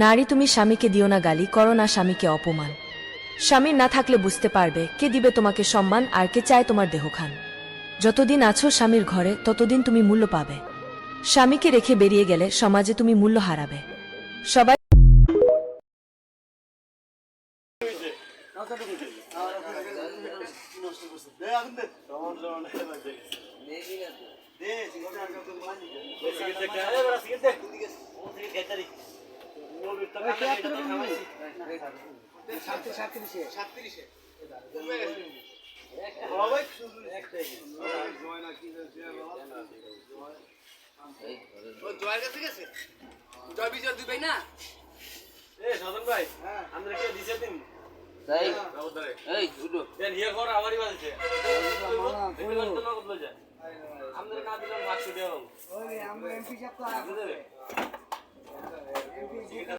নারী তুমি স্বামীকে দিও না গালি, করো না স্বামীকে অপমান। স্বামী না থাকলে বুঝতে পারবে কে দিবে তোমাকে সম্মান আর কে চায় তোমার দেহখান। যতদিন আছো স্বামীর ঘরে ততদিন তুমি মূল্য পাবে। স্বামীকে রেখে বেরিয়ে গেলে সমাজে তুমি মূল্য হারাবে। সবাই জয় বিজয় দুই ভাই না সাধন ভাই আমরা কে দিছে দিন তাই বাবুদারে এই উঠো দেন ইয়ে কর আমারই বাজছে আমরা না দিলাম ভাগ করে দেব ওই আমরা এমপি সাহেব তো